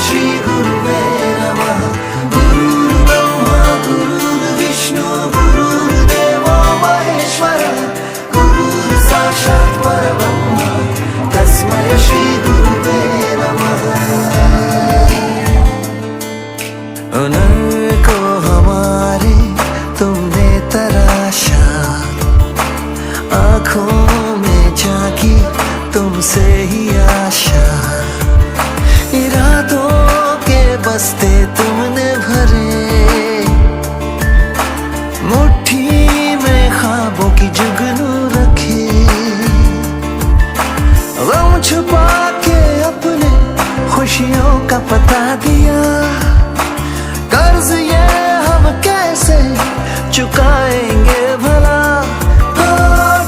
श्रीगुरुवे नमः। गुरुर्ब्रह्मा गुरुर्विष्णु गुरुर्देवो महेश्वर, गुरुः साक्षात् परब्रह्म तस्मै श्रीगुरुवे नमः। उनको हमारे तुमने तराशा, आँखों में झांकी तुमसे ही आशा, इरादों के बस्ते तुमने भरे, मुट्ठी में ख्वाबों की जुगनू रखे, गम छुपा के अपने खुशियों का पता दिया, कर्ज ये हम कैसे चुकाएंगे भला। ओ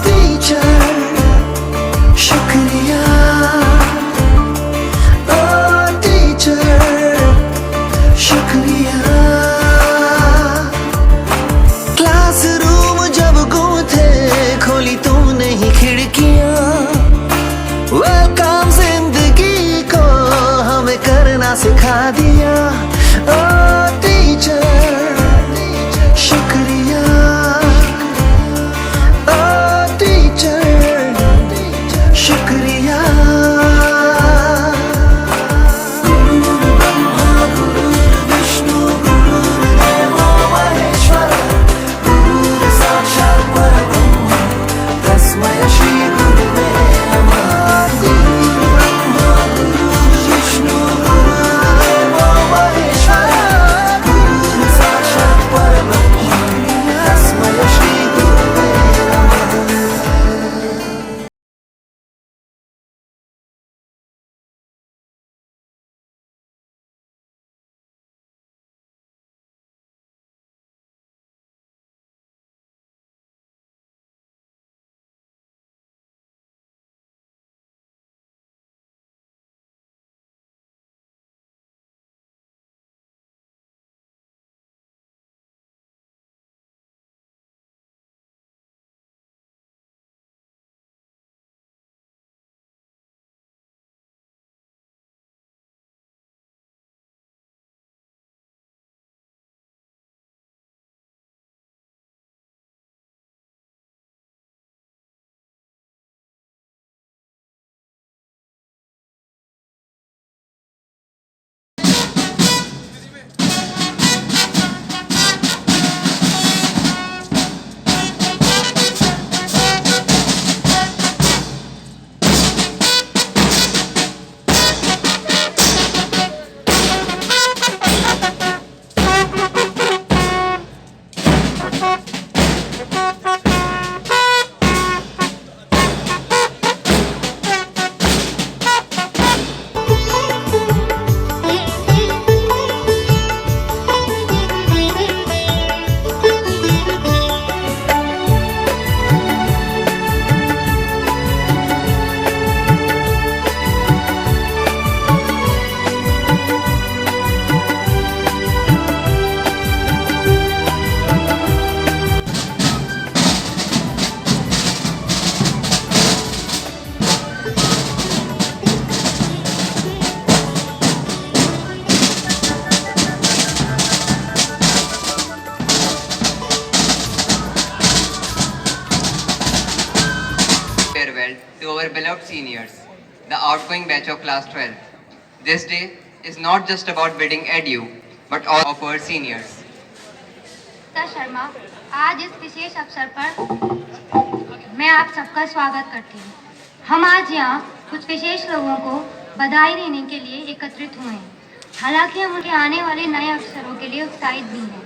टीचर शुक्रिया, ओ टीचर शुक्रिया। क्लासरूम जब गुम थे खोली तूने ही खिड़कियां, वेलकम जिंदगी को हमें करना सिखा दिया। ओ टीचर शुक्रिया, ओ टीचर शुक्रिया। गुरुर्ब्रह्मा गुरुर्विष्णु गुरुर्देवो महेश्वर, गुरुः साक्षात् परब्रह्म तस्मै श्रीगुरुवे नमः। गुरुर्ब्रह्मा गुरुर्विष्णु गुरुर्देवो महेश्वर, गुरुः साक्षात् परब्रह्म तस्मै श्रीगुरुवे नमः। Farewell to our beloved seniors, the outgoing batch of class 12. This day is not just about bidding adieu, but all of our seniors. Sharma, आज इस विशेष अवसर पर मैं आप सबका स्वागत करती हूँ। हम आज यहाँ कुछ विशेष लोगों को बधाई देने के लिए एकत्रित हुए हैं। हालांकि हम उनके आने वाले नए अवसरों के लिए उत्साहित भी हैं।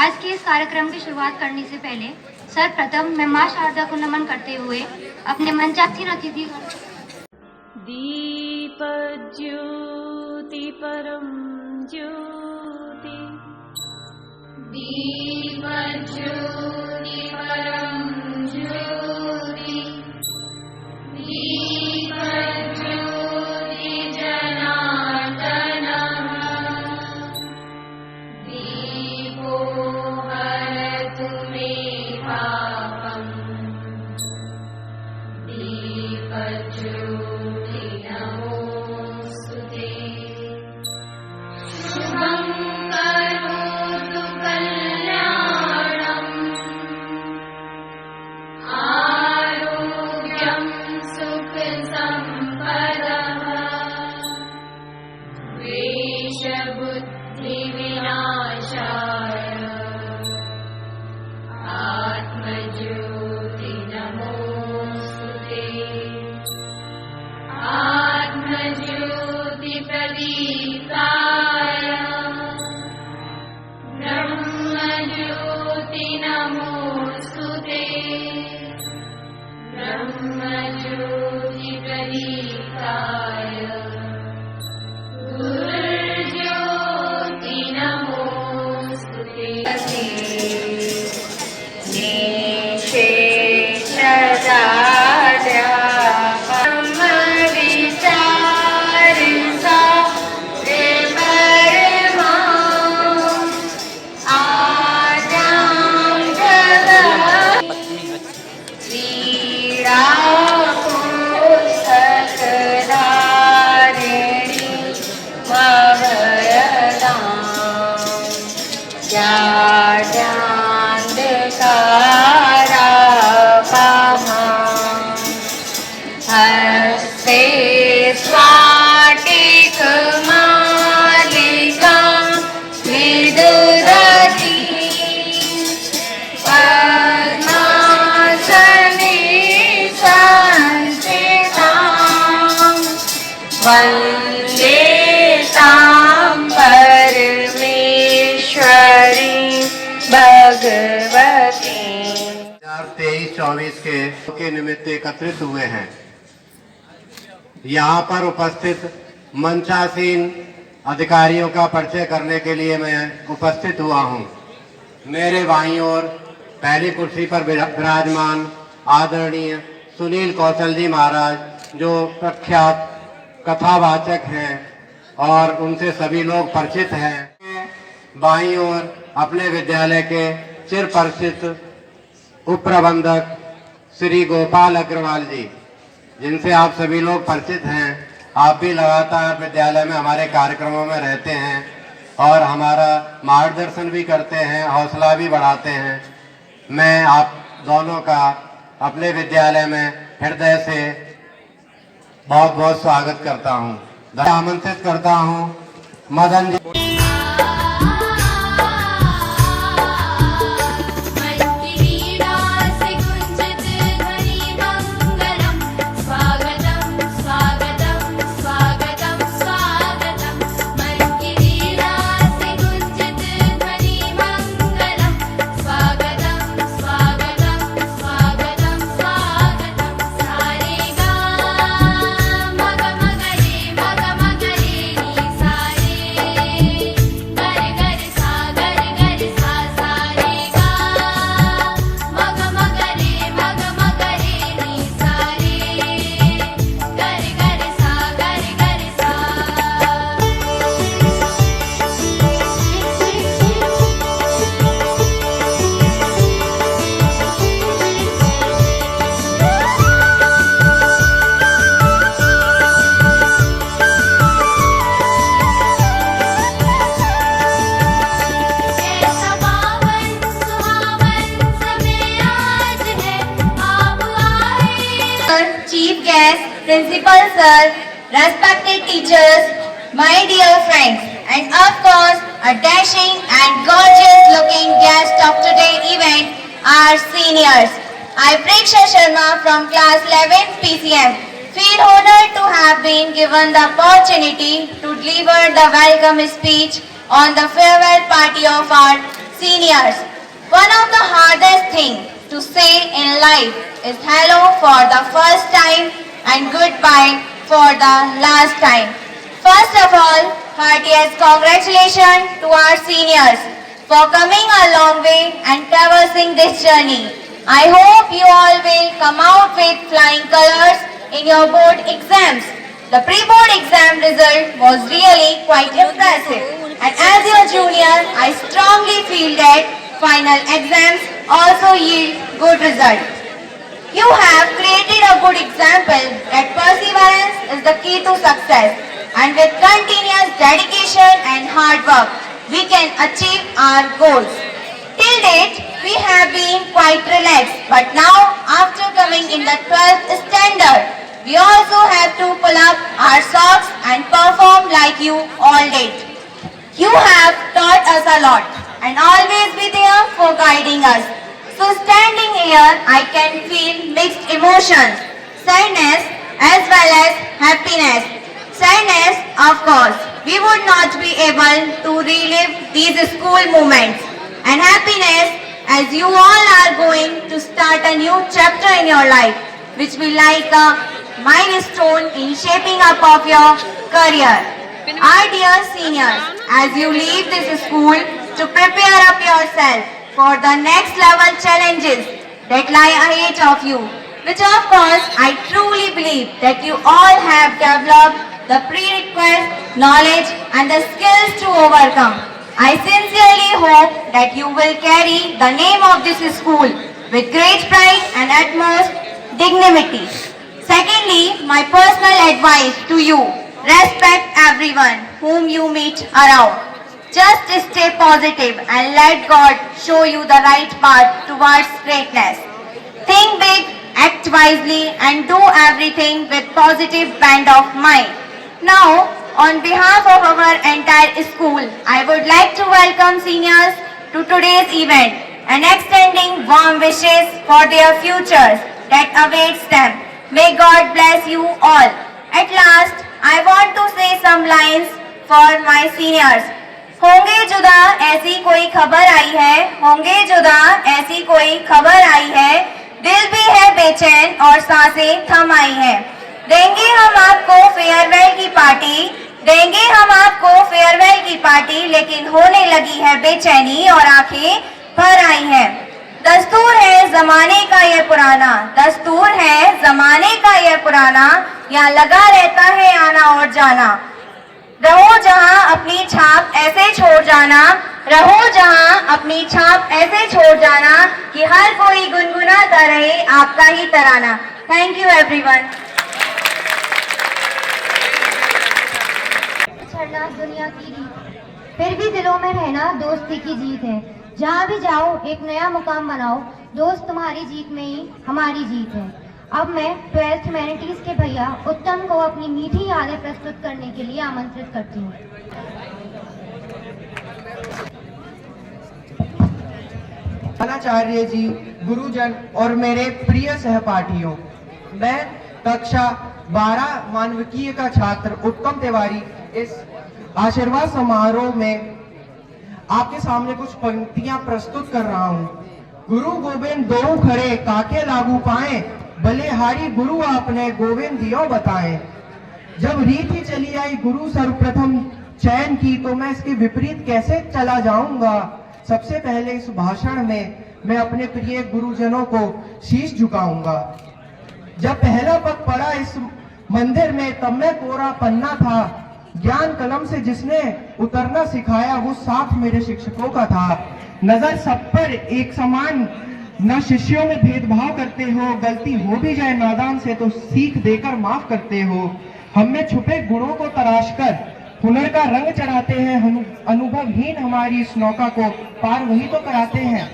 आज के इस कार्यक्रम की शुरुआत करने से पहले सर्वप्रथम मैं माँ शारदा को नमन करते हुए अपने मंचासीन अतिथि दीप ज्योति परम ज्योति, दीप ज्योति परम ज्योति, दीप ज्योति जनार्दन, दीपो हरतु मे पापम्, दीप ज्योति नमोस्तुते। विनाशाय आत्मज्योति नमोस्तुते आत्मज्योति प्रदीप्ताय ब्रह्मज्योति नमोस्तुते ब्रह्मज्योति प्रदीप्ताय गुरुज्योति नमोस्तुते हस्ते स्वाटिक मालिका विदुदती पद्मासने संस्थितां वन्दे तां परमेश्वरी भगवती। 2023-24 के निमित्त एकत्रित हुए हैं। यहाँ पर उपस्थित मंचासीन अधिकारियों का परिचय करने के लिए मैं उपस्थित हुआ हूँ। मेरे बाईं ओर पहली कुर्सी पर विराजमान आदरणीय सुनील कौशल जी महाराज, जो प्रख्यात कथावाचक हैं और उनसे सभी लोग परिचित हैं। बाईं ओर अपने विद्यालय के चिर परिचित उप प्रबंधक श्री गोपाल अग्रवाल जी, जिनसे आप सभी लोग परिचित हैं। आप भी लगातार विद्यालय में हमारे कार्यक्रमों में रहते हैं और हमारा मार्गदर्शन भी करते हैं, हौसला भी बढ़ाते हैं। मैं आप दोनों का अपने विद्यालय में हृदय से बहुत बहुत स्वागत करता हूँ। आमंत्रित करता हूँ Madan ji. Chief guest, principal sir, respected teachers, my dear friends, and of course, a dashing and gorgeous looking guest of today's event, our seniors. I, Preksha Sharma from class 11 PCM, feel honored to have been given the opportunity to deliver the welcome speech on the farewell party of our seniors. One of the hardest things to say in life is hello for the first time and goodbye for the last time. First of all, heartiest congratulations to our seniors for coming a long way and traversing this journey. I hope you all will come out with flying colors in your board exams. The pre-board exam result was really quite impressive, and as your junior, I strongly feel that final exams also yield good results. You have created a good example that perseverance is the key to success, and with continuous dedication and hard work, we can achieve our goals. Till date, we have been quite relaxed, but now after coming in the 12th standard, we also have to pull up our socks and perform like you all did. You have taught us a lot and always be there for guiding us. So standing here, I can feel mixed emotions, sadness as well as happiness. Sadness, of course, we would not be able to relive these school moments. And happiness, as you all are going to start a new chapter in your life, which will like a milestone in shaping up of your career. Our dear seniors, as you leave this school to prepare up yourself for the next level challenges that lie ahead of you, which of course I truly believe that you all have developed the prerequisite knowledge and the skills to overcome. I sincerely hope that you will carry the name of this school with great pride and utmost dignity. Secondly, my personal advice to you, respect everyone whom you meet around. Just stay positive and let God show you the right path towards greatness. Think big, act wisely and do everything with positive bent of mind. Now, on behalf of our entire school, I would like to welcome seniors to today's event and extending warm wishes for their futures that awaits them. May God bless you all. At last, I want to say some lines for my seniors. होंगे जुदा ऐसी कोई खबर आई है, होंगे जुदा ऐसी कोई खबर आई है, दिल भी है बेचैन और सांसें थम आई हैं। देंगे हम आपको फेयरवेल की पार्टी, देंगे हम आपको फेयरवेल की पार्टी, लेकिन होने लगी है बेचैनी और आंखें भर आई हैं। दस्तूर है जमाने का ये पुराना, दस्तूर है जमाने का ये पुराना, यहाँ लगा रहता है आना और जाना। रहो जहाँ अपनी छाप ऐसे छोड़ जाना, रहो जहाँ अपनी छाप ऐसे छोड़ जाना कि हर कोई गुनगुनाता रहे आपका ही तराना। Thank you everyone. छड़ना दुनिया की रीत, फिर भी दिलों में रहना दोस्ती की जीत है। जहाँ भी जाओ एक नया मुकाम बनाओ, दोस्त तुम्हारी जीत में ही हमारी जीत है। अब मैं 12th ह्यूमैनिटीज के भैया उत्तम को अपनी मीठी यादें प्रस्तुत करने के लिए आमंत्रित करती हूँ। आचार्य जी, गुरुजन और मेरे प्रिय सहपाठियों, मैं कक्षा 12 मानविकीय का छात्र उत्तम तिवारी इस आशीर्वाद समारोह में आपके सामने कुछ पंक्तियां प्रस्तुत कर रहा हूं। गुरु गोविंद दो खड़े काके लागू पाए, बलिहारी गुरु आपने गोविंद दियो बताए। जब रीत ही चली आई गुरु सर्वप्रथम चयन की, तो मैं इसके विपरीत कैसे चला जाऊंगा। सबसे पहले इस भाषण में मैं अपने प्रिय गुरुजनों को शीश झुकाऊंगा। जब पहला पग पड़ा इस मंदिर में, तब मैं कोरा पन्ना था। ज्ञान कलम से जिसने उतरना सिखाया, वो साथ मेरे शिक्षकों का था। नजर सब पर एक समान, न शिष्यों में भेदभाव करते हो, गलती हो भी जाए नादान से तो सीख देकर माफ करते हो। हम में छुपे गुणों को तराश कर हुनर का रंग चढ़ाते हैं, अनुभवहीन हमारी इस नौका को पार वही तो कराते हैं।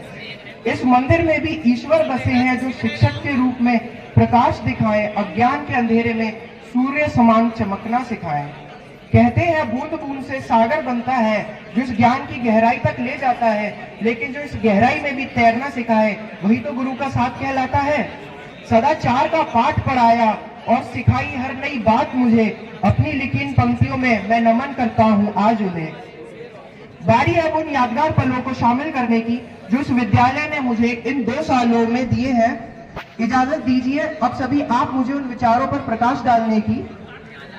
इस मंदिर में भी ईश्वर बसे हैं जो शिक्षक के रूप में प्रकाश दिखाएं, अज्ञान के अंधेरे में सूर्य समान चमकना सिखाएं। कहते हैं बूंद बूंद से सागर बनता है, जो इस ज्ञान की गहराई तक ले जाता है, लेकिन जो इस गहराई में भी तैरना सिखाए वही तो गुरु का साथ कहलाता है। सदाचार का पाठ पढ़ाया और सिखाई हर नई बात मुझे, अपनी लिखी इन पंक्तियों में मैं नमन करता हूँ आज उन्हें। बारी अब उन यादगार पलों को शामिल करने की जो इस विद्यालय ने मुझे इन 2 सालों में दिए हैं। इजाजत दीजिए अब सभी आप मुझे उन विचारों पर प्रकाश डालने की।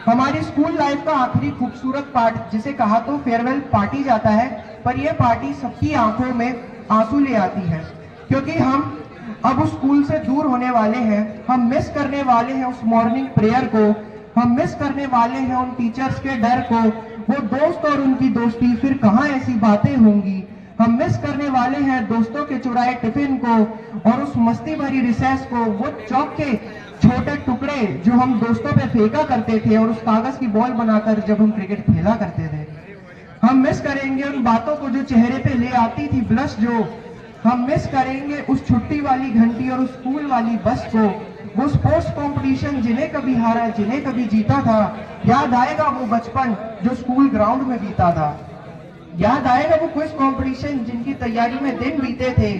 हमारी स्कूल लाइफ का आखिरी खूबसूरत पार्ट, जिसे कहा तो फेयरवेल पार्टी जाता है, पर यह पार्टी सबकी आंखों में आंसू ले आती है, क्योंकि हम अब उस स्कूल से दूर होने वाले हैं। हम मिस करने वाले हैं उस मॉर्निंग प्रेयर को, हम मिस करने वाले हैं उन टीचर्स के डर को, वो दोस्त और उनकी दोस्ती, फिर कहाँ ऐसी बातें होंगी। हम मिस करने वाले हैं दोस्तों के चुराए टिफिन को और उस मस्ती भरी रिसेस को, वो चौक के छोटे टुकड़े जो हम दोस्तों पे फेंका करते थे और उस कागज की बॉल बनाकर जब हम क्रिकेट खेला करते थे। हम मिस करेंगे उन बातों को जो चेहरे पे ले आती थी ब्लश जो। हम मिस करेंगे उस छुट्टी वाली घंटी और उस स्कूल वाली बस को, वो स्पोर्ट्स कंपटीशन जिन्हें कभी हारा जिन्हें कभी जीता था। याद आएगा वो बचपन जो स्कूल ग्राउंड में बीता था। याद आएगा वो क्विज कंपटीशन जिनकी तैयारी में दिन बीते थे।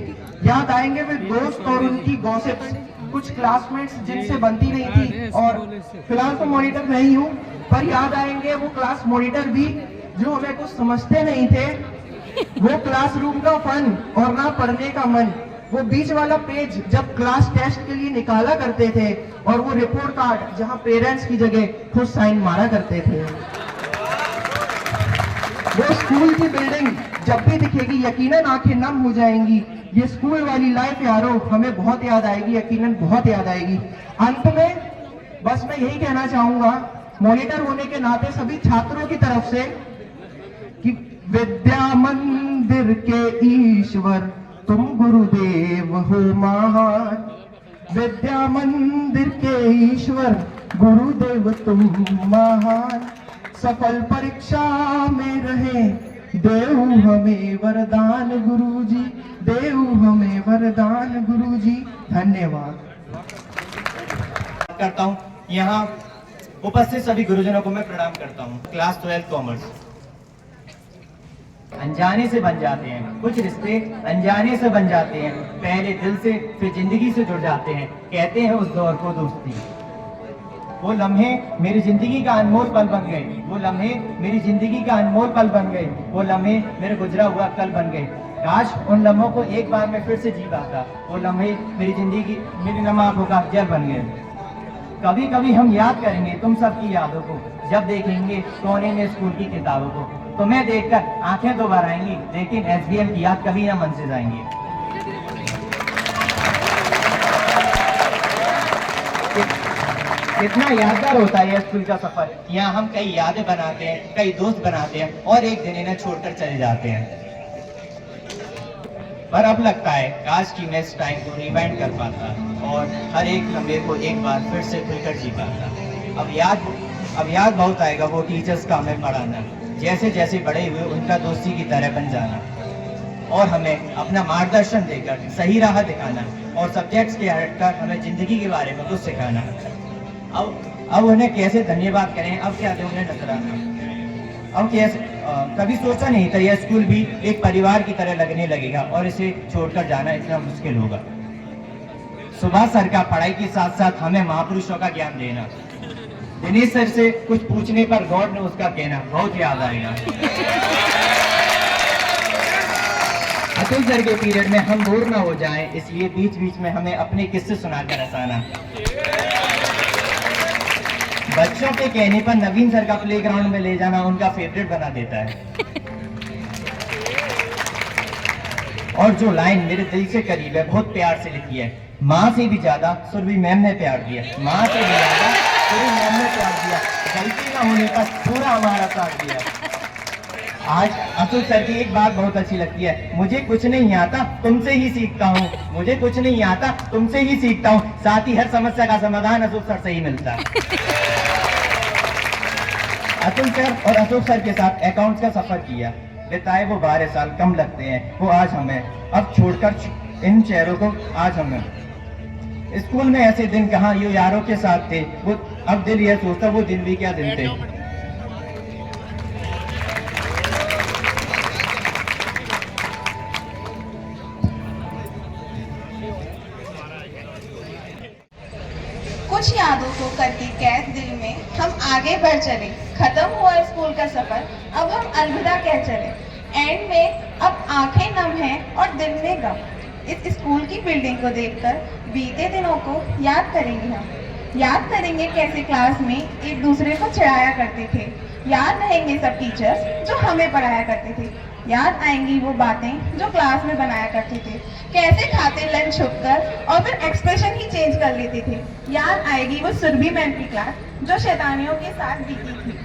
याद आएंगे वे दोस्त और उनकी गॉसिप्स, कुछ क्लासमेट्स जिनसे बनती नहीं थी। और फिलहाल तो मॉनिटर नहीं हूँ, पर याद आएंगे वो क्लास मॉनिटर भी जो हमें कुछ समझते नहीं थे। वो क्लासरूम का फन और ना पढ़ने का मन, वो बीच वाला पेज जब क्लास टेस्ट के लिए निकाला करते थे, और वो रिपोर्ट कार्ड जहां पेरेंट्स की जगह खुद साइन मारा करते थे। वो स्कूल की बिल्डिंग जब भी दिखेगी यकीनन आंखें नम हो जाएंगी। ये स्कूल वाली लाइफ यारो हमें बहुत याद आएगी, यकीनन बहुत याद आएगी। अंत में बस मैं यही कहना चाहूंगा मॉनिटर होने के नाते सभी छात्रों की तरफ से कि विद्या मंदिर के ईश्वर तुम गुरुदेव हो महान। विद्या मंदिर के ईश्वर गुरुदेव तुम महान। सफल परीक्षा में रहे देऊ हमें वरदान गुरुजी, देऊ हमें वरदान गुरुजी। धन्यवाद करता हूँ। यहाँ उपस्थित सभी गुरुजनों को मैं प्रणाम करता हूँ। Class 12 commerce. अनजाने से बन जाते हैं कुछ रिश्ते, अनजाने से बन जाते हैं, पहले दिल से फिर जिंदगी से जुड़ जाते हैं, कहते हैं उस दौर को दोस्ती। वो लम्हे मेरी जिंदगी का अनमोल पल बन गए, वो लम्हे मेरी जिंदगी का अनमोल पल बन गए, वो लम्हे मेरे गुजरा हुआ कल बन गए। काश उन लम्हों को एक बार मैं फिर से जी पाता। वो लम्हे मेरी जिंदगी मेरी नम आंखों का जल बन गए। कभी कभी हम याद करेंगे तुम सबकी यादों को, जब देखेंगे कोने में स्कूल की किताबों को। तुम्हें देखकर आंखें तो भर आएंगी, लेकिन SBM की याद कभी ना मन से जाएंगी। कितना यादगार होता है यह स्कूल का सफर। यहाँ हम कई यादें बनाते हैं, कई दोस्त बनाते हैं, और एक दिन इन्हें छोड़कर चले जाते हैं। पर अब लगता है काश कि मैं इस टाइम को रिवाइंड कर पाता और हर एक लम्हे को एक बार फिर से खुलकर जी पाता। अब याद बहुत आएगा वो टीचर्स का हमें पढ़ाना, जैसे जैसे बड़े हुए उनका दोस्ती की तरह बन जाना, और हमें अपना मार्गदर्शन देकर सही राह दिखाना, और सब्जेक्ट्स के हटकर हमें जिंदगी के बारे में कुछ सिखाना। अब उन्हें कैसे धन्यवाद करें, अब क्या दें उन्हें नजराना। अब कैसे कभी सोचा नहीं था यह स्कूल भी एक परिवार की तरह लगने लगेगा, और इसे छोड़कर जाना इतना मुश्किल होगा। सुभाष सर का पढ़ाई के साथ साथ हमें महापुरुषों का ज्ञान देना, दिनेश सर से कुछ पूछने पर गॉड ने उसका कहना बहुत याद आएगा। अतुल सर के पीरियड में हम बोर ना हो जाएं, इसलिए बीच बीच में हमें अपने किस्से सुनाकर हंसाना। बच्चों के कहने पर नवीन सर का प्लेग्राउंड में ले जाना उनका फेवरेट बना देता है। और जो लाइन मेरे दिल से करीब है, बहुत प्यार से लिखी है। माँ से भी ज्यादा सुरभि मैम ने प्यार दिया, माँ से भी ज्यादा सुरभि मैम ने प्यार दिया, गलती ना होने पर पूरा हमारा साथ दिया। आज अतुल सर की एक बात बहुत अच्छी लगती है, मुझे कुछ नहीं आता तुमसे ही सीखता हूँ, मुझे कुछ नहीं आता तुमसे ही सीखता हूँ। साथ ही हर समस्या का समाधान अतुल सर से ही मिलता है। अतुल सर और अशोक सर के साथ अकाउंट्स का सफर किया, बिताए वो 12 साल कम लगते हैं, वो आज हमें अब छोड़कर इन चेहरों को आज हमें। स्कूल में ऐसे दिन कहाँ यो यारों के साथ थे, वो अब दिल यह सोचता वो दिन भी क्या दिन थे। कुछ यादों को करके कैद दिल में हम आगे बढ़ चले। खत्म हुआ स्कूल का सफर, अब हम अलविदा कह चले। एंड में अब आंखें नम हैं और दिल में गम। इस स्कूल की बिल्डिंग को देखकर बीते दिनों को याद करेंगे हम। याद करेंगे कैसे क्लास में एक दूसरे को चिढ़ाया करते थे। याद रहेंगे सब टीचर्स जो हमें पढ़ाया करते थे। याद आएंगी वो बातें जो क्लास में बनाया करते थे। कैसे खाते लंच छुपकर और फिर एक्सप्रेशन ही चेंज कर लेते थे। याद आएगी वो सुरभि मैम की क्लास जो शैतानियों के साथ बीती थी।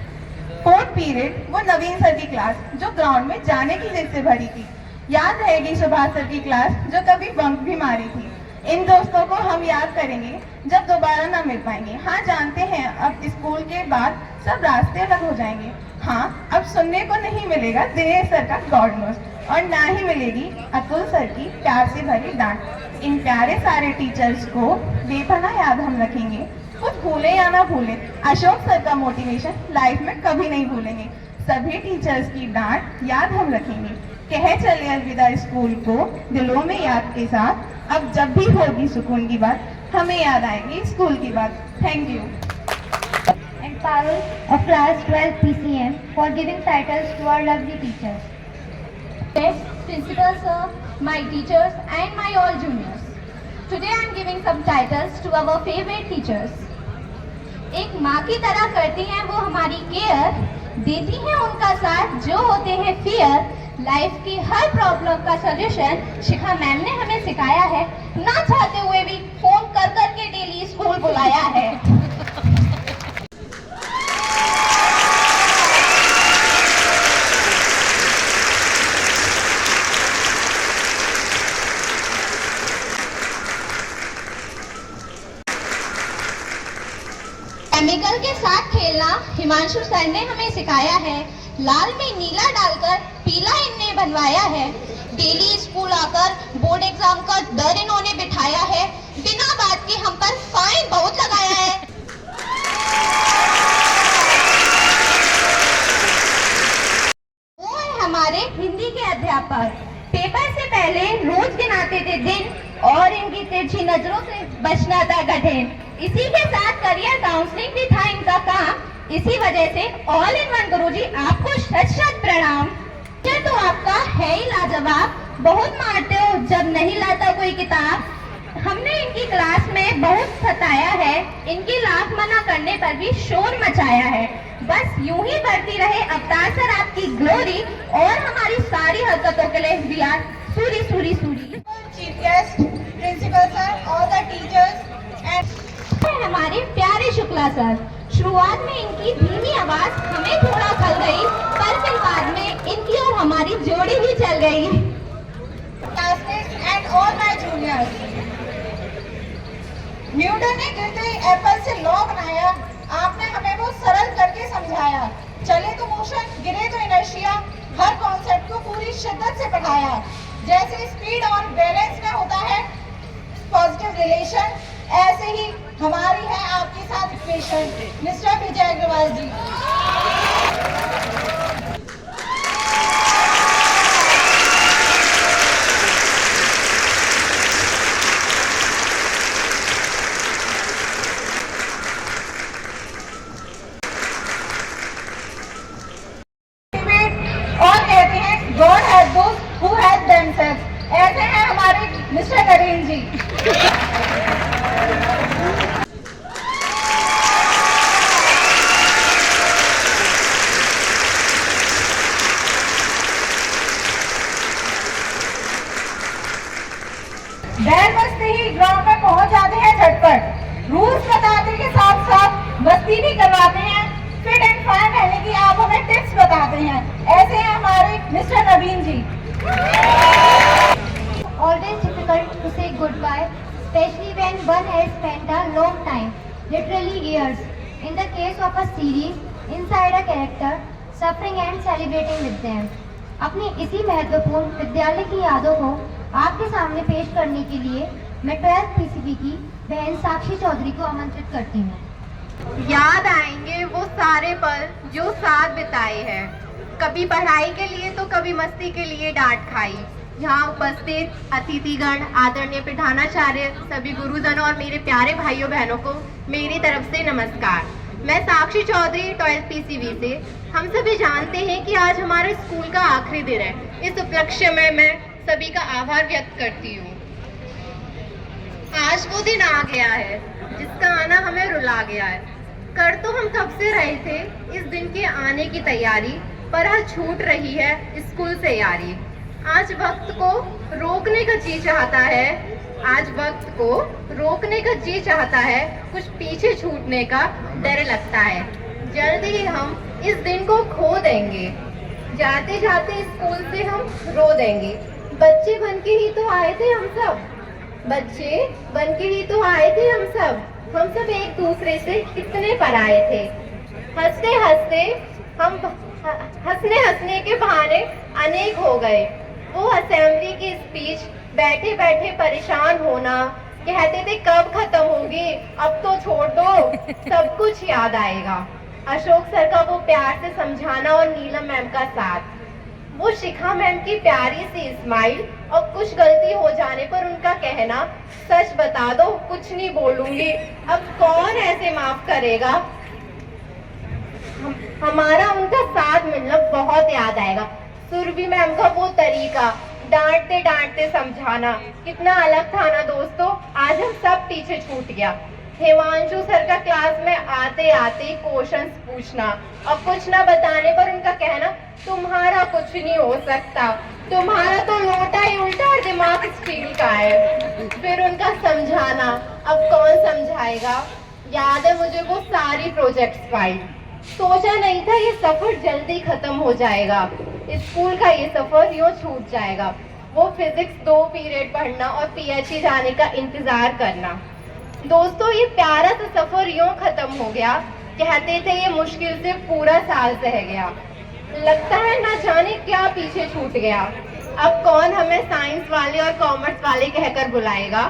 फोर्थ पीरियड वो नवीन सर की क्लास जो ग्राउंड में जाने की जिद से भरी थी। याद रहेगी सुभाष सर की क्लास जो कभी बंक भी मारी थी। इन दोस्तों को हम याद करेंगे जब दोबारा ना मिल पाएंगे। हाँ जानते हैं अब स्कूल के बाद सब रास्ते अलग हो जाएंगे। हाँ अब सुनने को नहीं मिलेगा दिनेश सर का गॉड नोस, और ना ही मिलेगी अतुल सर की प्यार से भरी डांट। इन प्यारे सारे टीचर्स को बेपनाह याद हम रखेंगे, कुछ भूले या ना भूले। अशोक सर का मोटिवेशन लाइफ में कभी नहीं भूलेंगे। सभी टीचर्स की डांट याद हम रखेंगे। कहे चले अलविदा स्कूल को दिलों में याद के साथ। अब जब भी होगी सुकून की बात, हमें याद आएगी स्कूल की बात। Thank you. And Parul of class 12 PCM for giving titles to our lovely teachers. Principal sir, my teachers and my all juniors. Today I am giving some titles to our favorite teachers. एक माँ की तरह करती हैं वो हमारी care, देती हैं उनका साथ जो होते हैं फियर। लाइफ की हर प्रॉब्लम का सॉल्यूशन शिखा मैम ने हमें सिखाया है, ना चाहते हुए भी फोन कर कर के डेली स्कूल बुलाया है। केमिकल के साथ खेलना हिमांशु सर ने हमें सिखाया है। लाल में नीला डालकर पीला इनने बनवाया है। डेली स्कूल आकर बोर्ड एग्जाम का डर इन्होंने बिठाया है। बिना बात के हम पर फाइन बहुत लगाया है। वो है हमारे हिंदी के अध्यापक। पेपर से पहले रोज गिनाते थे दिन और इनकी तिरछी नजरों से बचना था कठिन। इसी के साथ करियर काउंसलिंग भी था इनका काम। इसी वजह से ऑल इन वन गुरुजी आपको शत शत प्रणाम। ये तो आपका है ही लाजवाब, बहुत मारते हो जब नहीं लाता कोई किताब। हमने इनकी क्लास में बहुत सताया है, इनकी लाख मना करने पर भी शोर मचाया है। बस यूं ही बढ़ती रहे अवतार सर आपकी ग्लोरी, और हमारी सारी हरकतों के लिए we are sorry sorry sorry. Chief guest, principal sir, all the teachers and हमारे प्यारे शुक्ला सर। शुरुआत में इनकी धीमी आवाज हमें थोड़ा खल गई, पर फिर बाद में इनकी और हमारी जोड़ी ही चल गई। Classmates and all my juniors, Newton ने गिरते ही एप्पल से लॉ बनाया, आपने हमें वो सरल करके समझाया। चले तो मोशन, गिरे तो इनर्शिया, हर कॉन्सेप्ट को पूरी शिद्दत से पढ़ाया। जैसे स्पीड और बैलेंस में होता है पॉजिटिव रिलेशन, ऐसे ही हमारी है आपके साथ इक्वेशन। मिस्टर विजय अग्रवाल जी। और कहते हैं God has those who has themselves. ऐसे हैं हमारे मिस्टर नरेन जी। बैल बजते ही ग्राउंड में पहुंच जाते हैं झटपट। रूल्स बताने के साथ साथ मस्ती भी करवाते हैं। फिट एंड फाइन रहने की आप हमें टिप्स बताते हैं। ऐसे हैं हमारे mister Naveen ji. Always difficult to say goodbye, especially when one has spent a long time, literally years, in the case of a series, inside a character, suffering and celebrating with them. अपनी इसी महत्वपूर्ण विद्यालय की यादों को आपके सामने पेश करने के लिए मैं 12th PCB की बहन साक्षी चौधरी को आमंत्रित करती हूँ। याद आएंगे वो सारे पल जो साथ बिताए हैं, कभी पढ़ाई के लिए तो कभी मस्ती के लिए डांट खाई। यहाँ उपस्थित अतिथिगण, आदरणीय प्रधानाचार्य, सभी गुरुजनों और मेरे प्यारे भाइयों बहनों को मेरी तरफ से नमस्कार। मैं साक्षी चौधरी 12th PCB से। हम सभी जानते हैं कि आज हमारे स्कूल का आखिरी दिन है। इस उपलक्ष्य में मैं सभी का आभार व्यक्त करती हूँ। आज वो दिन आ गया है जिसका आना हमें रुला गया है। कर तो हम कब से रहे थे इस दिन के आने की तैयारी, पर आज छूट रही है स्कूल से यारी। आज वक्त को रोकने का जी चाहता है, आज वक्त को रोकने का जी चाहता है, कुछ पीछे छूटने का डर लगता है। जल्दी ही हम इस दिन को खो देंगे, जाते जाते स्कूल से हम रो देंगे। बच्चे बन के ही तो आए थे हम सब, बच्चे बन के ही तो आए थे हम सब एक दूसरे से कितने पराए थे। हंसते हंसते हम हंसने के बहाने अनेक हो गए। वो असेंबली की स्पीच बैठे बैठे परेशान होना, कहते थे कब खत्म होगी, अब तो छोड़ दो, सब कुछ याद आएगा। अशोक सर का वो प्यार से समझाना और नीलम मैम का साथ, वो शिखा मैम की प्यारी सी स्माइल और कुछ गलती हो जाने पर उनका कहना, सच बता दो कुछ नहीं बोलूंगी, अब कौन ऐसे माफ करेगा। हमारा उनका साथ मिलना बहुत याद आएगा। सुरभि मैम का वो तरीका, डांटते डांटते समझाना, कितना अलग था ना दोस्तों। आज हम सब पीछे छूट गया। हिमांशु सर का क्लास में आते आते क्वेश्चंस पूछना और कुछ ना बताने पर उनका कहना, तुम्हारा कुछ नहीं हो सकता, तुम्हारा तो लोटा ही उल्टा और दिमाग स्टील का है। फिर उनका समझाना, अब कौन समझाएगा। याद है मुझे वो सारी प्रोजेक्ट्स फाइल। सोचा नहीं था ये सफर जल्दी खत्म हो जाएगा, स्कूल का ये सफर यूं छूट जाएगा। वो फिजिक्स 2 पीरियड पढ़ना और पीएचई जाने का इंतजार करना। दोस्तों ये प्यारा सा सफर यूं खत्म हो गया, कहते थे ये मुश्किल से पूरा साल सह गया। लगता है ना जाने क्या पीछे छूट गया। अब कौन हमें साइंस वाले और कॉमर्स वाले कहकर बुलाएगा।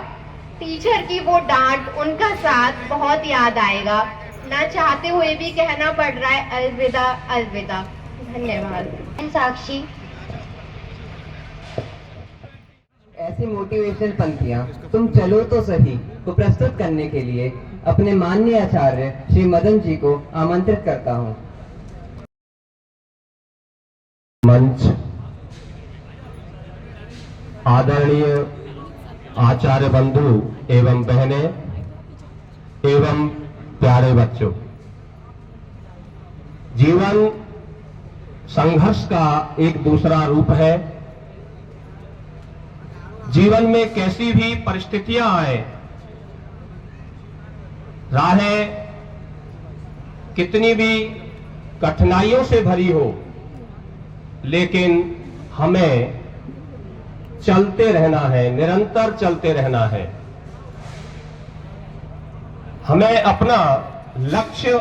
टीचर की वो डांट, उनका साथ बहुत याद आएगा। ना चाहते हुए भी कहना पड़ रहा है अलविदा अलविदा। धन्यवाद। साक्षी, ऐसी मोटिवेशनल पंक्तियां तुम चलो तो सही को प्रस्तुत करने के लिए अपने माननीय आचार्य श्री मदन जी को आमंत्रित करता हूं। मंच, आदरणीय आचार्य बंधु एवं बहनें एवं प्यारे बच्चों, जीवन संघर्ष का एक दूसरा रूप है। जीवन में कैसी भी परिस्थितियां आए, राहें कितनी भी कठिनाइयों से भरी हो, लेकिन हमें चलते रहना है, निरंतर चलते रहना है। हमें अपना लक्ष्य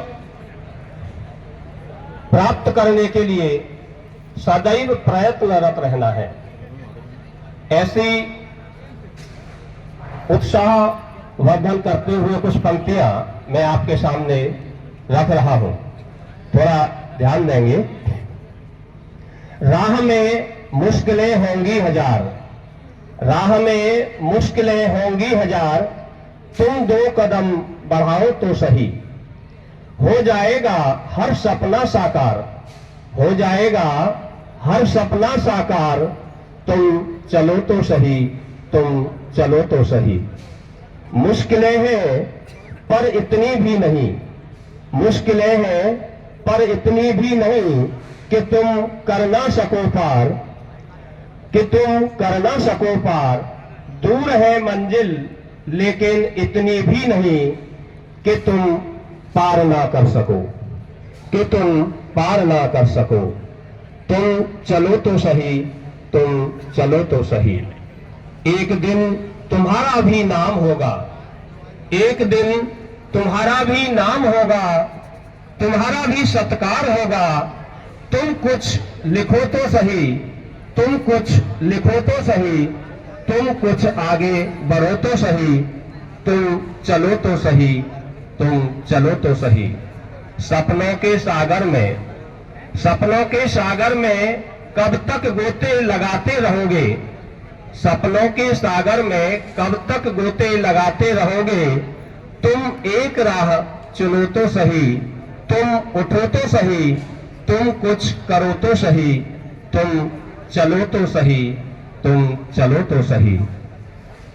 प्राप्त करने के लिए सदैव प्रयत्नरत रहना है। ऐसी उत्साहवर्धन करते हुए कुछ पंक्तियां मैं आपके सामने रख रहा हूं, थोड़ा ध्यान देंगे। राह में मुश्किलें होंगी हजार, राह में मुश्किलें होंगी हजार, तुम 2 कदम बढ़ाओ तो सही, हो जाएगा हर सपना साकार, हो जाएगा हर सपना साकार, तुम चलो तो सही, तुम चलो तो सही। मुश्किलें हैं पर इतनी भी नहीं, मुश्किलें हैं पर इतनी भी नहीं कि तुम कर ना सको पार, कि तुम कर ना सको पार। दूर है मंजिल लेकिन इतनी भी नहीं कि तुम पार ना कर सको, कि तुम पार ना कर सको। तुम चलो तो सही, तुम चलो तो सही। एक दिन तुम्हारा भी नाम होगा, एक दिन तुम्हारा भी नाम होगा, तुम्हारा भी सत्कार होगा। तुम कुछ लिखो तो सही, तुम कुछ लिखो तो सही, तुम कुछ आगे बढ़ो तो सही, तुम चलो तो सही, तुम चलो तो सही। सपनों के सागर में, सपनों के सागर में कब तक गोते लगाते रहोगे, सपनों के सागर में कब तक गोते लगाते रहोगे। तुम एक राह चुनो तो सही, तुम उठो तो सही, तुम कुछ करो तो सही, तुम चलो तो सही, तुम चलो तो सही।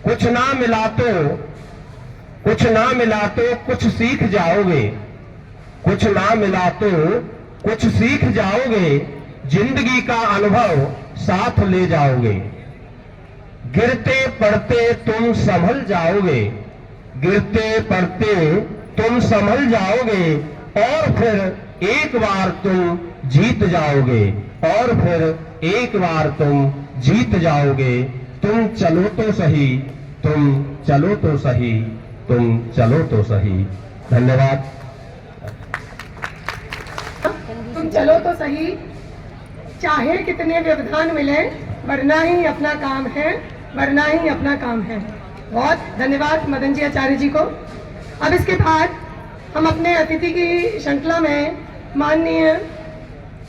कुछ ना मिला तो, कुछ ना मिला तो कुछ सीख जाओगे, कुछ ना मिला तो कुछ सीख जाओगे। जिंदगी का अनुभव साथ ले जाओगे, गिरते पड़ते तुम संभल जाओगे, गिरते पड़ते तुम संभल जाओगे। और फिर एक बार तुम जीत जाओगे, और फिर एक बार तुम जीत जाओगे। तुम चलो तो सही, तुम चलो तो सही, तुम चलो तो सही। धन्यवाद। तुम चलो तो सही, चाहे कितने व्यवधान मिले, वरना ही अपना काम है, वरना ही अपना काम है। बहुत धन्यवाद मदन जी आचार्य जी को। अब इसके बाद हम अपने अतिथि की श्रृंखला में माननीय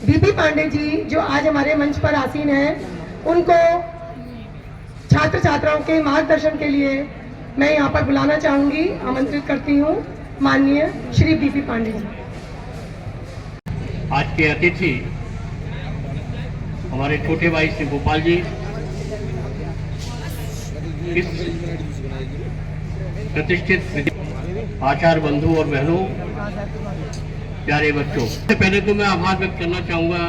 बीपी पांडे जी जो आज हमारे मंच पर आसीन हैं, उनको छात्र छात्राओं के मार्गदर्शन के लिए मैं यहाँ पर बुलाना चाहूंगी, आमंत्रित करती हूँ माननीय श्री बीपी पांडे जी। आज के अतिथि हमारे छोटे भाई श्री गोपाल जी, इस प्रतिष्ठित आचार्य बंधु और बहनों, प्यारे बच्चों, सबसे पहले तो मैं आभार व्यक्त करना चाहूँगा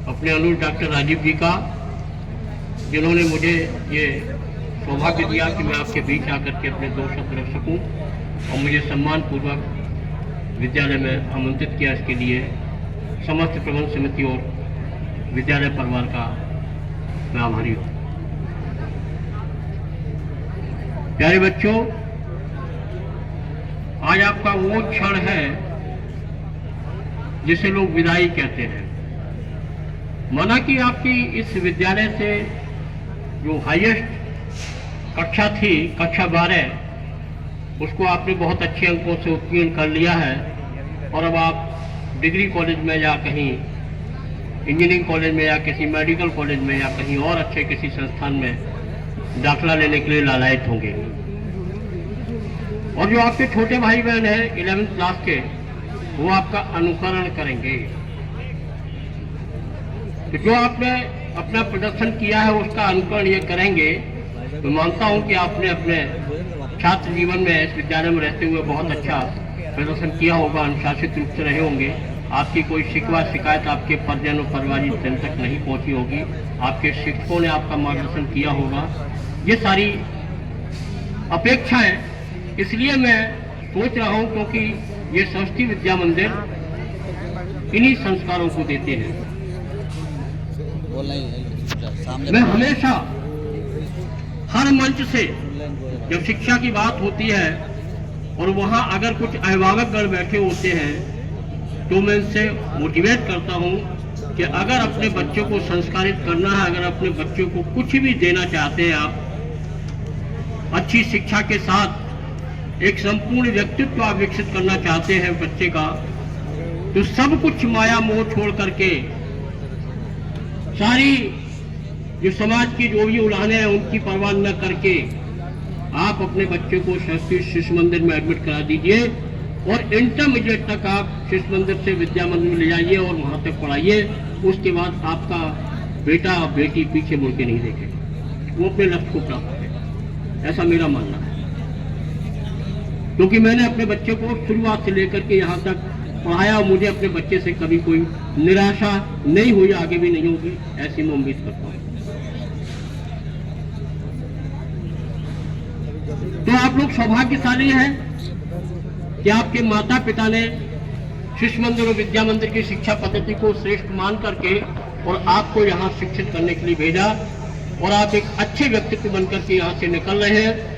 अपने अनुज डॉक्टर राजीव जी का, जिन्होंने मुझे ये सौभाग्य दिया कि मैं आपके बीच आकर के अपने 2 शब्द रख सकूँ और मुझे सम्मानपूर्वक विद्यालय में आमंत्रित किया। इसके लिए समस्त प्रबंध समिति और विद्यालय परिवार का मैं आभारी हूँ। प्यारे बच्चों, आज आपका वो क्षण है जिसे लोग विदाई कहते हैं। माना कि आपकी इस विद्यालय से जो हाईएस्ट कक्षा थी, कक्षा 12, उसको आपने बहुत अच्छे अंकों से उत्तीर्ण कर लिया है और अब आप डिग्री कॉलेज में या कहीं इंजीनियरिंग कॉलेज में या किसी मेडिकल कॉलेज में या कहीं और अच्छे किसी संस्थान में दाखिला लेने के लिए लालायित होंगे। और जो आपके छोटे भाई बहन हैं 11th क्लास के, वो आपका अनुकरण करेंगे। तो जो आपने अपना प्रदर्शन किया है उसका अनुकरण ये करेंगे। तो मानता हूं कि आपने अपने छात्र जीवन में इस विद्यालय में रहते हुए बहुत अच्छा प्रदर्शन किया होगा, अनुशासित रूप से रहे होंगे। आपकी कोई शिकवा शिकायत आपके परिजन और परिवारी जन तक नहीं पहुंची होगी। आपके शिक्षकों ने आपका मार्गदर्शन किया होगा। ये सारी अपेक्षाएं इसलिए मैं सोच रहा हूं क्योंकि ये सरस्वती विद्या मंदिर इन्हीं संस्कारों को देते हैं। मैं हमेशा हर मंच से जब शिक्षा की बात होती है और वहां अगर कुछ अभिभावक गण बैठे होते हैं तो मैं इनसे मोटिवेट करता हूं कि अगर अपने बच्चों को संस्कारित करना है, अगर अपने बच्चों को कुछ भी देना चाहते हैं आप, अच्छी शिक्षा के साथ एक संपूर्ण व्यक्तित्व आप विकसित करना चाहते हैं बच्चे का, तो सब कुछ माया मोह छोड़ करके सारी जो समाज की जो भी उलाहने हैं उनकी परवाह न करके आप अपने बच्चे को सरस्वती शिशु मंदिर में एडमिट करा दीजिए और इंटरमीडिएट तक आप शिशु मंदिर से विद्या मंदिर में ले जाइए और वहां तक पढ़ाइए। उसके बाद आपका बेटा और बेटी पीछे मुड़ के नहीं देखेगा, वो अपने लक्ष्य को प्राप्त करेगा, ऐसा मेरा मानना है। क्योंकि मैंने अपने बच्चे को शुरुआत से लेकर के यहाँ तक पढ़ाया और मुझे अपने बच्चे से कभी कोई निराशा नहीं हुई, आगे भी नहीं होगी, ऐसी मैं उम्मीद करता हूँ। तो आप लोग सौभाग्यशाली हैं कि आपके माता पिता ने शिशु मंदिर और विद्या मंदिर की शिक्षा पद्धति को श्रेष्ठ मान करके और आपको यहाँ शिक्षित करने के लिए भेजा और आप एक अच्छे व्यक्तित्व बनकर के यहाँ से निकल रहे हैं।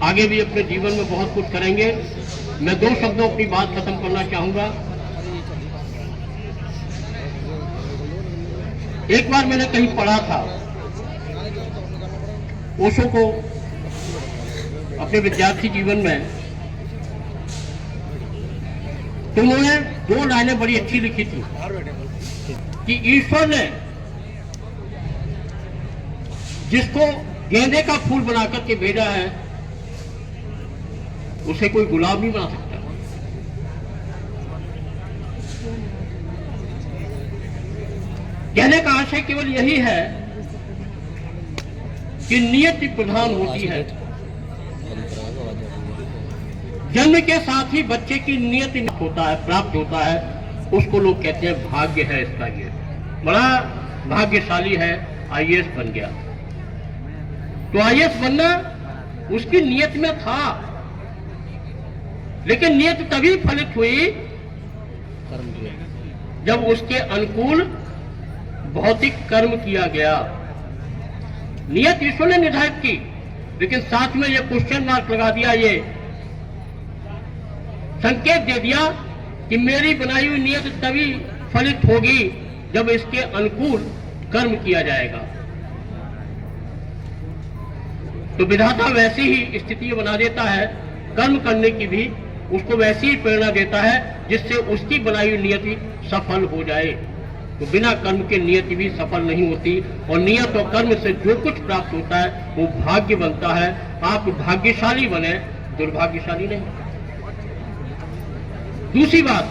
आगे भी अपने जीवन में बहुत कुछ करेंगे। मैं 2 शब्दों अपनी बात खत्म करना चाहूंगा। एक बार मैंने कहीं पढ़ा था, ओशो को अपने विद्यार्थी जीवन में, तो उन्होंने 2 लाइनें बड़ी अच्छी लिखी थी कि ईश्वर ने जिसको गेंदे का फूल बनाकर के भेजा है उसे कोई गुलाब नहीं बना सकता। कहने का आशय केवल यही है कि नियति प्रधान होती है। जन्म के साथ ही बच्चे की नियति होता है, प्राप्त होता है, उसको लोग कहते हैं भाग्य है इसका, ये बड़ा भाग्यशाली है, आईएएस बन गया। तो आईएएस बनना उसकी नियत में था, लेकिन नियत तभी फलित हुई जब उसके अनुकूल भौतिक कर्म किया गया। नियत ईश्वर ने निर्धारित की, लेकिन साथ में यह क्वेश्चन मार्क लगा दिया, ये संकेत दे दिया कि मेरी बनाई हुई नियत तभी फलित होगी जब इसके अनुकूल कर्म किया जाएगा। तो विधाता वैसी ही स्थिति बना देता है कर्म करने की भी उसको वैसी ही प्रेरणा देता है जिससे उसकी बनाई हुई नियति सफल हो जाए। तो बिना कर्म के नियति भी सफल नहीं होती, और नियत और कर्म से जो कुछ प्राप्त होता है वो भाग्य बनता है। आप भाग्यशाली बने, दुर्भाग्यशाली नहीं। दूसरी बात,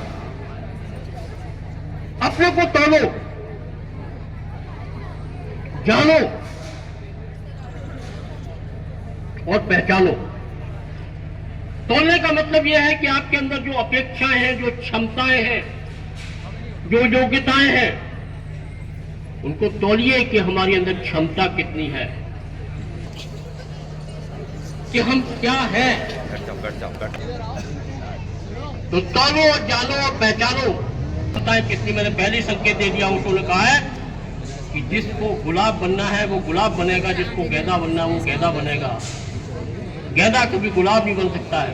अपने को तोलो, जानो और पहचानो। तोलने का मतलब यह है कि आपके अंदर जो अपेक्षाएं हैं, जो क्षमताएं हैं, जो योग्यताएं हैं, उनको तोलिए कि हमारे अंदर क्षमता कितनी है, कि हम क्या हैं। तो तोलो और जानो और पहचानो। क्षमताएं कितनी, मैंने पहले संकेत दे दिया। उन्होंने कहा है कि जिसको गुलाब बनना है वो गुलाब बनेगा, जिसको गेंदा बनना है वो गेंदा बनेगा। गेंदा कभी गुलाब नहीं बन सकता है।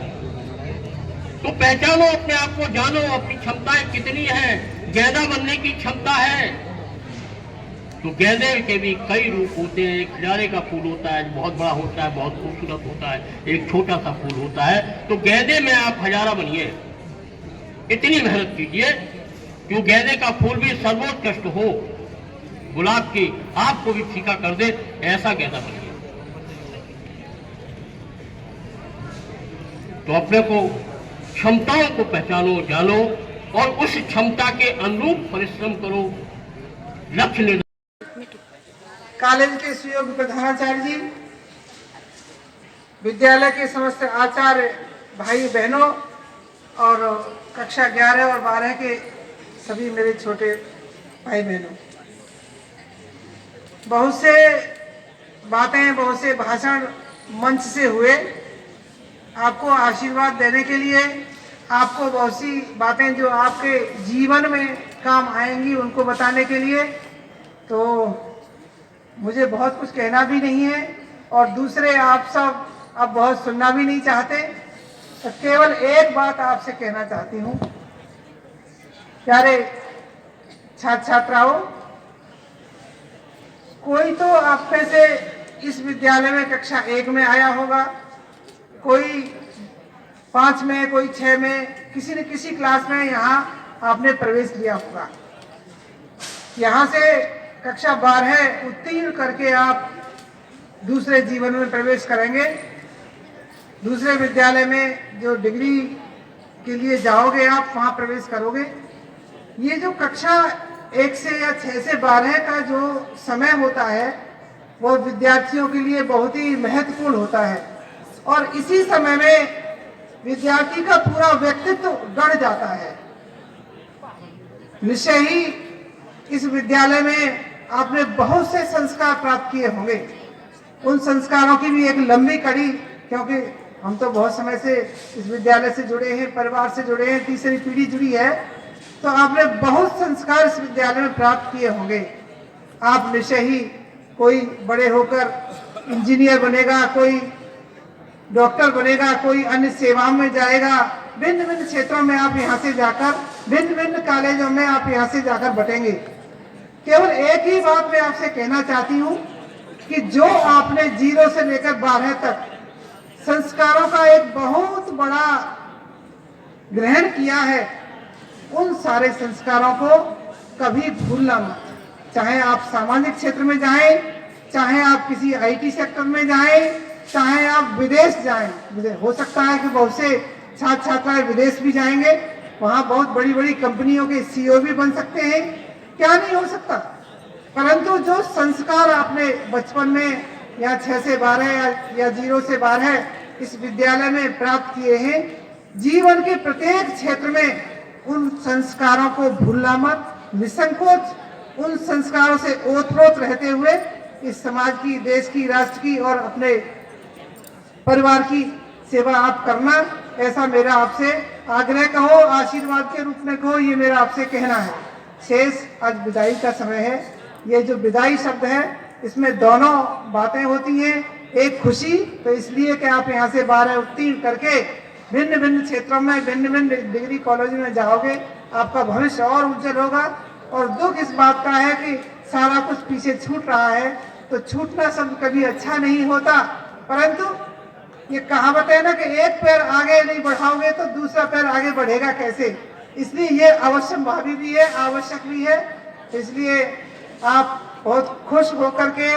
तो पहचानो अपने आप को, जानो अपनी क्षमताएं कितनी हैं। गेंदा बनने की क्षमता है तो गेंदे के भी कई रूप होते हैं। एक खिलारे का फूल होता है, बहुत बड़ा होता है, बहुत खूबसूरत होता है। एक छोटा सा फूल होता है। तो गेंदे में आप हजारा बनिए, इतनी मेहनत कीजिए कि गेंदे का फूल भी सर्वोत्कृष्ट हो, गुलाब की आपको भी फीका कर दे, ऐसा गेंदा बनिए। तो अपने को, क्षमताओं को पहचानो, जानो और उस क्षमता के अनुरूप परिश्रम करो। लक्ष्य निर्धारित। कॉलेज के सुयोग्य प्रधानाचार्य जी, विद्यालय के समस्त आचार्य भाई बहनों और कक्षा 11 और 12 के सभी मेरे छोटे भाई बहनों, बहुत से बातें, बहुत से भाषण मंच से हुए। आपको आशीर्वाद देने के लिए, आपको बहुत सी बातें जो आपके जीवन में काम आएंगी उनको बताने के लिए, तो मुझे बहुत कुछ कहना भी नहीं है और दूसरे आप सब अब बहुत सुनना भी नहीं चाहते। तो केवल एक बात आपसे कहना चाहती हूँ, प्यारे छात्र छात्राओं, कोई तो आप में से इस विद्यालय में कक्षा 1 में आया होगा, कोई 5 में, कोई 6 में, किसी न किसी क्लास में यहाँ आपने प्रवेश लिया होगा। यहाँ से कक्षा 12 उत्तीर्ण करके आप दूसरे जीवन में प्रवेश करेंगे। दूसरे विद्यालय में जो डिग्री के लिए जाओगे आप, वहाँ प्रवेश करोगे। ये जो कक्षा 1 से या 6 से 12 का जो समय होता है वो विद्यार्थियों के लिए बहुत ही महत्वपूर्ण होता है, और इसी समय में विद्यार्थी का पूरा व्यक्तित्व गढ़ जाता है। निश्चय ही इस विद्यालय में आपने बहुत से संस्कार प्राप्त किए होंगे। उन संस्कारों की भी एक लंबी कड़ी, क्योंकि हम तो बहुत समय से इस विद्यालय से जुड़े हैं, परिवार से जुड़े हैं, तीसरी पीढ़ी जुड़ी है, तो आपने बहुत संस्कार इस विद्यालय में प्राप्त किए होंगे। आप निश्चय ही कोई बड़े होकर इंजीनियर बनेगा, कोई डॉक्टर बनेगा, कोई अन्य सेवाओं में जाएगा। भिन्न भिन्न क्षेत्रों में आप यहाँ से जाकर, भिन्न भिन्न कॉलेजों में आप यहाँ से जाकर बटेंगे। केवल एक ही बात मैं आपसे कहना चाहती हूँ कि जो आपने 0 से लेकर 12 तक संस्कारों का एक बहुत बड़ा ग्रहण किया है, उन सारे संस्कारों को कभी भूलना मत। चाहे आप सामाजिक क्षेत्र में जाएं, चाहे आप किसी IT सेक्टर में जाएं, चाहे आप विदेश जाएं। हो सकता है कि बहुत से छात्र छात्राएं विदेश भी जाएंगे, वहाँ बहुत बड़ी बड़ी कंपनियों के CEO भी बन सकते हैं, क्या नहीं हो सकता। परंतु जो संस्कार आपने बचपन में या 6 से 12 या 0 से 12 इस विद्यालय में प्राप्त किए हैं, जीवन के प्रत्येक क्षेत्र में उन संस्कारों को भूलना मत। निसंकोच उन संस्कारों से ओतप्रोत रहते हुए इस समाज की, देश की, राष्ट्र की और अपने परिवार की सेवा आप करना, ऐसा मेरा आपसे आग्रह कहो, आशीर्वाद के रूप में कहो, ये मेरा आपसे कहना है। शेष आज विदाई का समय है। ये जो विदाई शब्द है इसमें दोनों बातें होती हैं। एक खुशी, तो इसलिए कि आप यहाँ से 12 उत्तीर्ण करके भिन्न भिन्न क्षेत्रों में, भिन्न भिन्न डिग्री कॉलेज में जाओगे, आपका भविष्य और उज्जवल होगा। और दुख इस बात का है कि सारा कुछ पीछे छूट रहा है, तो छूटना शब्द कभी अच्छा नहीं होता, परंतु ये कहावत है ना कि एक पैर आगे नहीं बढ़ाओगे तो दूसरा पैर आगे बढ़ेगा कैसे, इसलिए ये अवश्यंभावी भी है, आवश्यक भी है। इसलिए आप बहुत खुश होकर के,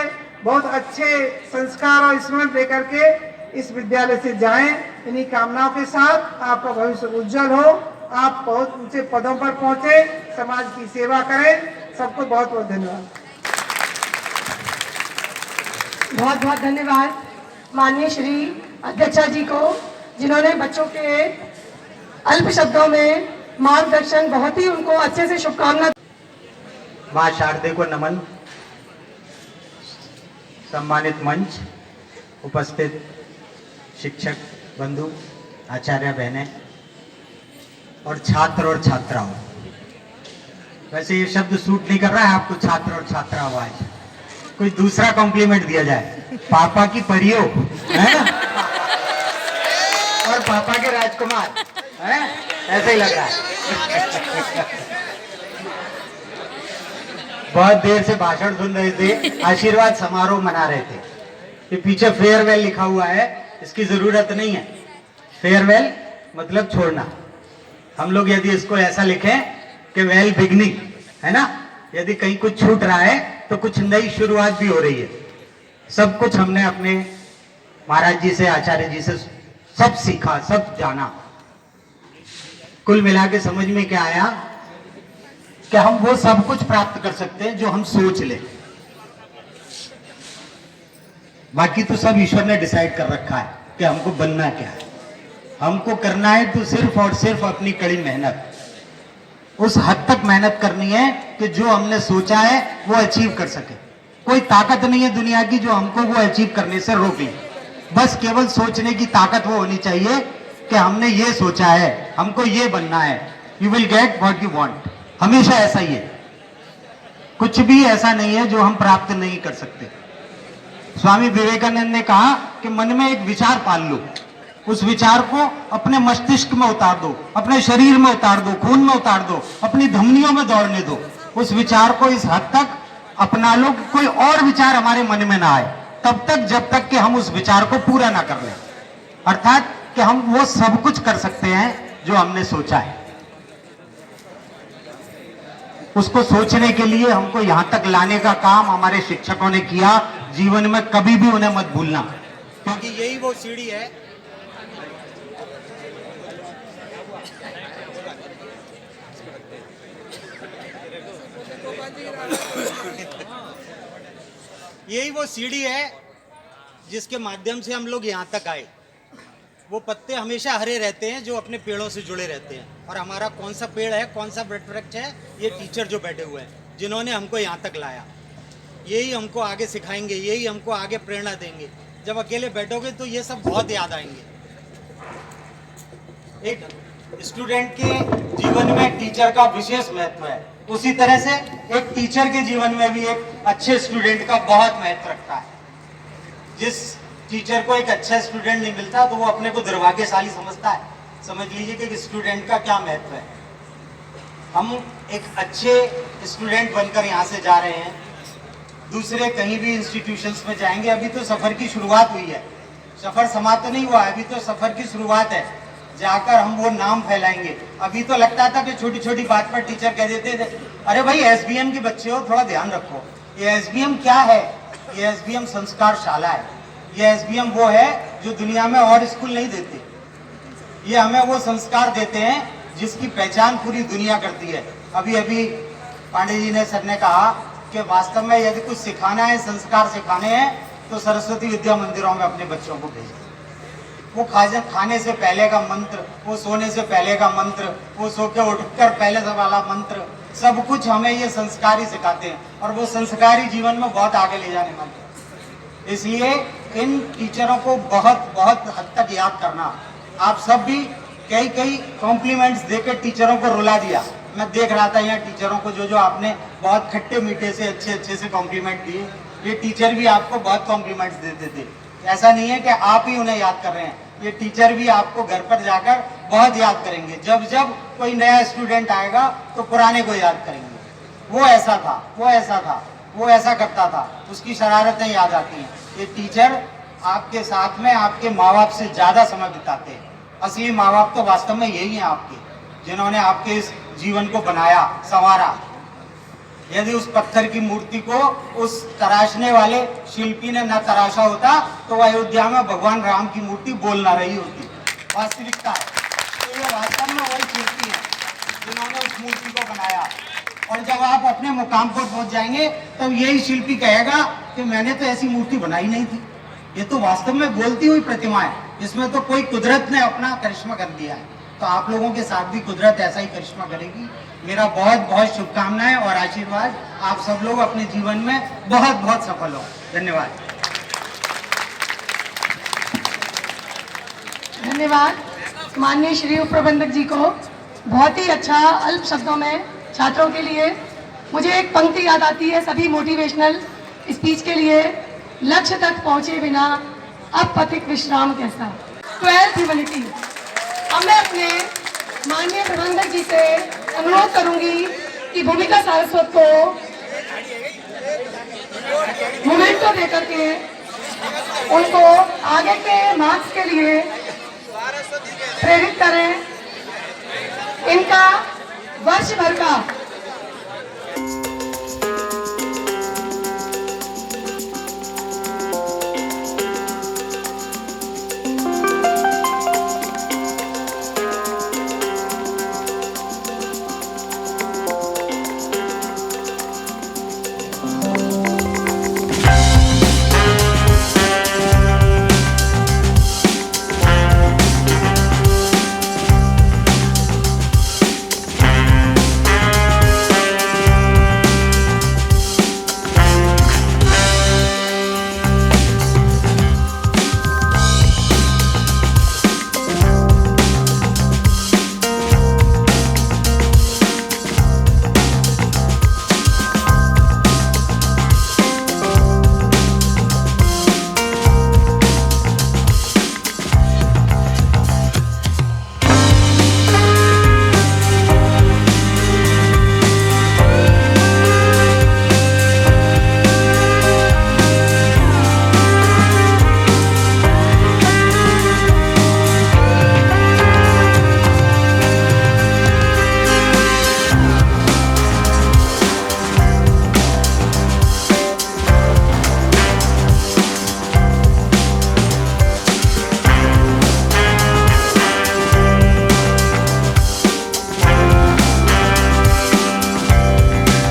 बहुत अच्छे संस्कार और स्मरण लेकर के इस विद्यालय से जाएं। इन्हीं कामनाओं के साथ आपका भविष्य उज्जवल हो, आप बहुत ऊंचे पदों पर पहुंचे, समाज की सेवा करें। सबको बहुत बहुत धन्यवाद। बहुत बहुत धन्यवाद माननीय श्री अध्यक्षा जी को, जिन्होंने बच्चों के अल्प शब्दों में मार्गदर्शन, बहुत ही उनको अच्छे से शुभकामना। माँ शारदे को नमन। सम्मानित मंच, उपस्थित शिक्षक बंधु, आचार्य बहनें और छात्र और छात्राओं। वैसे ये शब्द सूट नहीं कर रहा है आपको, छात्र और छात्रा आवाज, कोई दूसरा कॉम्प्लीमेंट दिया जाए। पापा की परियो है ना, और पापा के राजकुमार है, ऐसे ही लग रहा है। बहुत देर से भाषण सुन रहे थे, आशीर्वाद समारोह मना रहे थे। ये पीछे फेयरवेल लिखा हुआ है, इसकी जरूरत नहीं है। फेयरवेल मतलब छोड़ना। हम लोग यदि इसको ऐसा लिखें कि वेल बिगनिंग, है ना, यदि कहीं कुछ छूट रहा है तो कुछ नई शुरुआत भी हो रही है। सब कुछ हमने अपने महाराज जी से, आचार्य जी से सब सीखा, सब जाना। कुल मिला के समझ में क्या आया कि हम वो सब कुछ प्राप्त कर सकते हैं जो हम सोच लें। बाकी तो सब ईश्वर ने डिसाइड कर रखा है कि हमको बनना क्या है। हमको करना है तो सिर्फ और सिर्फ अपनी कड़ी मेहनत, उस हद तक मेहनत करनी है कि जो हमने सोचा है वो अचीव कर सके। कोई ताकत नहीं है दुनिया की जो हमको वो अचीव करने से रोके। बस केवल सोचने की ताकत वो होनी चाहिए कि हमने ये सोचा है, हमको ये बनना है। You will get what you want. हमेशा ऐसा ही है, कुछ भी ऐसा नहीं है जो हम प्राप्त नहीं कर सकते। स्वामी विवेकानंद ने कहा कि मन में एक विचार पाल लो, उस विचार को अपने मस्तिष्क में उतार दो, अपने शरीर में उतार दो, खून में उतार दो, अपनी धमनियों में दौड़ने दो। उस विचार को इस हद तक अपना लो कि कोई और विचार हमारे मन में ना आए, तब तक जब तक कि हम उस विचार को पूरा ना कर लें। अर्थात कि हम वो सब कुछ कर सकते हैं जो हमने सोचा है। उसको सोचने के लिए हमको यहां तक लाने का काम हमारे शिक्षकों ने किया। जीवन में कभी भी उन्हें मत भूलना, क्योंकि यही वो सीढ़ी है। यही वो सीढ़ी है जिसके माध्यम से हम लोग यहां तक आए। वो पत्ते हमेशा हरे रहते हैं जो अपने पेड़ों से जुड़े रहते हैं, और हमारा कौन सा पेड़ है, कौन सा वृक्ष है, ये टीचर जो बैठे हुए हैं, जिन्होंने हमको यहाँ तक लाया। यही हमको आगे सिखाएंगे, यही हमको आगे प्रेरणा देंगे। जब अकेले बैठोगे तो ये सब बहुत याद आएंगे। एक स्टूडेंट के जीवन में टीचर का विशेष महत्व है, उसी तरह से एक टीचर के जीवन में भी एक अच्छे स्टूडेंट का बहुत महत्व रखता है। जिस टीचर को एक अच्छा स्टूडेंट नहीं मिलता तो वो अपने को दुर्भाग्यशाली समझता है। समझ लीजिए कि स्टूडेंट का क्या महत्व है। हम एक अच्छे स्टूडेंट बनकर यहाँ से जा रहे हैं, दूसरे कहीं भी इंस्टीट्यूशंस में जाएंगे। अभी तो सफर की शुरुआत हुई है, सफर समाप्त नहीं हुआ है, अभी तो सफर की शुरुआत है। जाकर हम वो नाम फैलाएंगे। अभी तो लगता था कि छोटी छोटी बात पर टीचर कह देते थे, अरे भाई एसबीएम के बच्चे हो, थोड़ा ध्यान रखो। ये एसबीएम क्या है? ये एसबीएम संस्कार शाला है। ये एसबीएम वो है जो दुनिया में और स्कूल नहीं देते। ये हमें वो संस्कार देते हैं जिसकी पहचान पूरी दुनिया करती है। अभी अभी पांडे जी ने, सर ने कहा कि वास्तव में यदि कुछ सिखाना है, संस्कार सिखाने हैं, तो सरस्वती विद्या मंदिरों में अपने बच्चों को भेजें। वो खाने से पहले का मंत्र, वो सोने से पहले का मंत्र, वो सो के उठकर पहले से वाला मंत्र, सब कुछ हमें ये संस्कारी सिखाते हैं, और वो संस्कारी जीवन में बहुत आगे ले जाने वाले हैं। इसलिए इन टीचरों को बहुत बहुत हद तक याद करना। आप सब भी कई कॉम्प्लीमेंट्स देकर टीचरों को रुला दिया। मैं देख रहा था यहाँ टीचरों को जो आपने बहुत खट्टे मीठे से अच्छे से कॉम्प्लीमेंट दिए। ये टीचर भी आपको बहुत कॉम्प्लीमेंट्स देते थे। ऐसा नहीं है कि आप ही उन्हें याद कर रहे हैं, ये टीचर भी आपको घर पर जाकर बहुत याद करेंगे। जब जब कोई नया स्टूडेंट आएगा तो पुराने को याद करेंगे। वो ऐसा था, वो ऐसा था, वो ऐसा करता था, उसकी शरारतें याद आती हैं। ये टीचर आपके साथ में आपके माँ बाप से ज़्यादा समय बिताते हैं। असली माँ बाप तो वास्तव में यही हैं आपके, जिन्होंने आपके इस जीवन को बनाया, संवारा। यदि उस पत्थर की मूर्ति को उस तराशने वाले शिल्पी ने न तराशा होता तो अयोध्या में भगवान राम की मूर्ति बोल ना रही होती। वास्तविकता है, तो ये वास्तव में वही शिल्पी है जिन्होंने उस मूर्ति को बनाया। और जब आप अपने मुकाम पर पहुंच जाएंगे तब यही शिल्पी कहेगा कि मैंने तो ऐसी मूर्ति बनाई नहीं थी। ये तो वास्तव में बोलती हुई प्रतिमा है, इसमें तो कोई कुदरत ने अपना करिश्मा कर दिया है। तो आप लोगों के साथ भी कुदरत ऐसा ही करिश्मा करेगी। मेरा बहुत बहुत शुभकामनाएं और आशीर्वाद। आप सब लोग अपने जीवन में बहुत बहुत सफल हो। धन्यवाद। धन्यवाद माननीय श्री उप प्रबंधक जी को। बहुत ही अच्छा अल्प शब्दों में छात्रों के लिए। मुझे एक पंक्ति याद आती है सभी मोटिवेशनल स्पीच के लिए, लक्ष्य तक पहुंचे बिना अब पथिक विश्राम कैसा। 12th humanity. अब मैं अपने माननीय प्रबंधक जी से अनुरोध करूंगी कि भूमिका सारस्वत को मोमेंटो देकर के उनको आगे के मार्क्स के लिए प्रेरित करें। इनका वर्ष भर का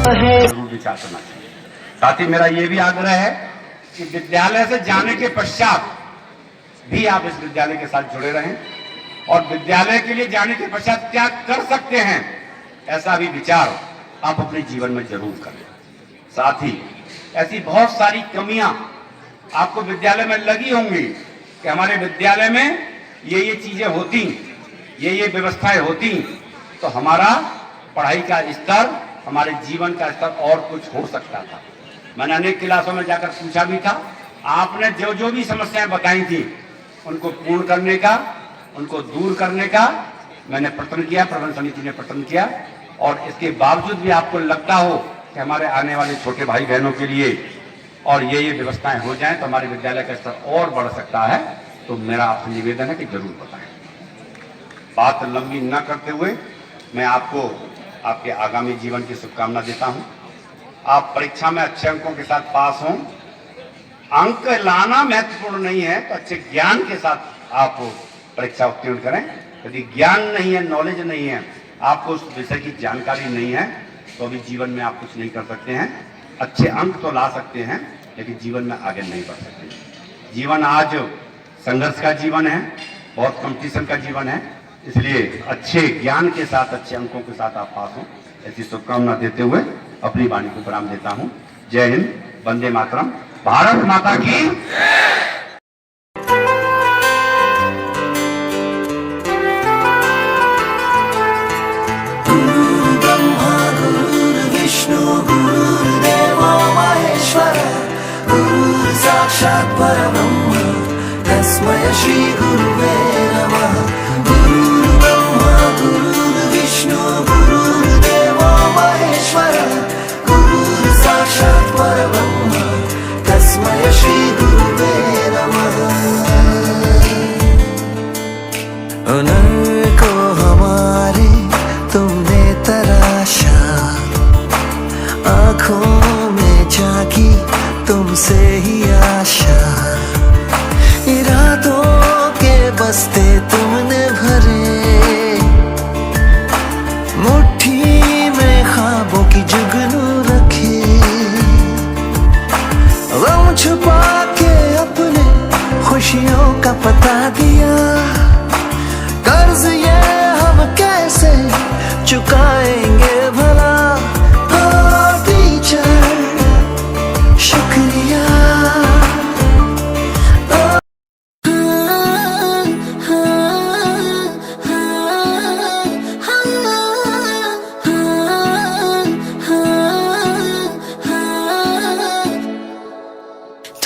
जरूर विचार करना चाहिए। साथ ही मेरा ये भी आग्रह है कि विद्यालय से जाने के पश्चात भी आप इस विद्यालय के साथ जुड़े रहें और विद्यालय के लिए जाने के पश्चात क्या कर सकते हैं ऐसा भी विचार आप अपने जीवन में जरूर करें। साथ ही ऐसी बहुत सारी कमियां आपको विद्यालय में लगी होंगी कि हमारे विद्यालय में ये चीजें होती, ये व्यवस्थाएं होती तो हमारा पढ़ाई का स्तर, हमारे जीवन का स्तर और कुछ हो सकता था। मैंने अनेक क्लासों में जाकर पूछा भी था, आपने जो जो भी समस्याएं बताई थी उनको पूर्ण करने का, उनको दूर करने का मैंने प्रयत्न किया, प्रबंधन समिति ने प्रयत्न किया। और इसके बावजूद भी आपको लगता हो कि हमारे आने वाले छोटे भाई बहनों के लिए और ये व्यवस्थाएं हो जाएं तो हमारे विद्यालय का स्तर और बढ़ सकता है, तो मेरा आपसे निवेदन है कि जरूर बताएं। बात लंबी न करते हुए मैं आपको आपके आगामी जीवन की शुभकामना देता हूं। आप परीक्षा में अच्छे अंकों के साथ पास हों। अंक लाना महत्वपूर्ण नहीं है, तो अच्छे ज्ञान के साथ आप परीक्षा उत्तीर्ण करें। यदि ज्ञान नहीं है, नॉलेज नहीं है, आपको उस विषय की जानकारी नहीं है, तो अभी जीवन में आप कुछ नहीं कर सकते हैं। अच्छे अंक तो ला सकते हैं लेकिन जीवन में आगे नहीं बढ़ सकते। जीवन आज संघर्ष का जीवन है, बहुत कंपटीशन का जीवन है, इसलिए अच्छे ज्ञान के साथ, अच्छे अंकों के साथ आप पास हों, ऐसी शुभकामना देते हुए अपनी वाणी को विराम देता हूं। जय हिंद, वंदे मातरम, भारत माता की। विष्णु गुरुर्देवो महेश्वर, गुरुर् साक्षात् परब्रह्म, तस्मै श्री गुरुवे नमः। गुरुर्ब्रह्मा गुरुर्विष्णु गुरुर्देवो महेश्वर, गुरुर् साक्षात् परब्रह्म, तस्मै श्री गुरुवे नमः। तुमसे ही आशा, इरादों के बस्ते तुमने भरे, मुट्ठी में ख्वाबों की जुगनू रखी, गम छुपा के अपने खुशियों का पता दिया, कर्ज ये हम कैसे चुकाएंगे भला। ओ टीचर शुक्रिया।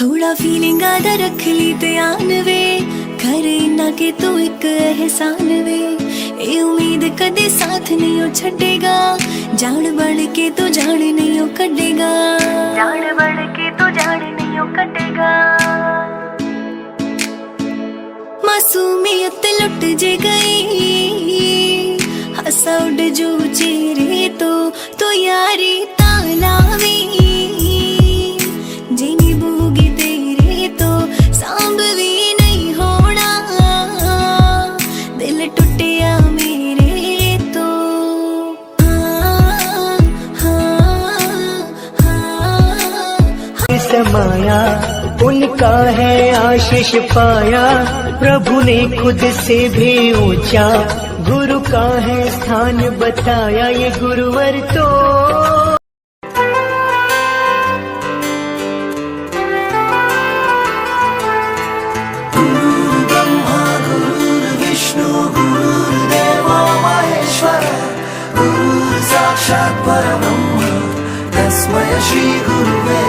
थोड़ा फीलिंग आदा रख ली ध्यान वे, करे ना के तू एक एहसान वे, ए उम्मीद कदे साथ नहीं हो छड़ेगा, जान बढ़ के तो जान नहीं हो कटेगा, जान बढ़ के तो जान नहीं हो कटेगा। मासूमियत लुट जे गई, हंसा उड़ जो चेहरे तो यारी तालावी, जिनी बूगी तेरे तो सांभ भी नहीं होना, दिल टूटिया मेरे तो। समाया उनका है आशीष पाया, प्रभु ने खुद से भी ऊंचा गुरु का है स्थान बताया, ये गुरुवर तो। साक्षात् परब्रह्म तस्मै श्री गुरुवे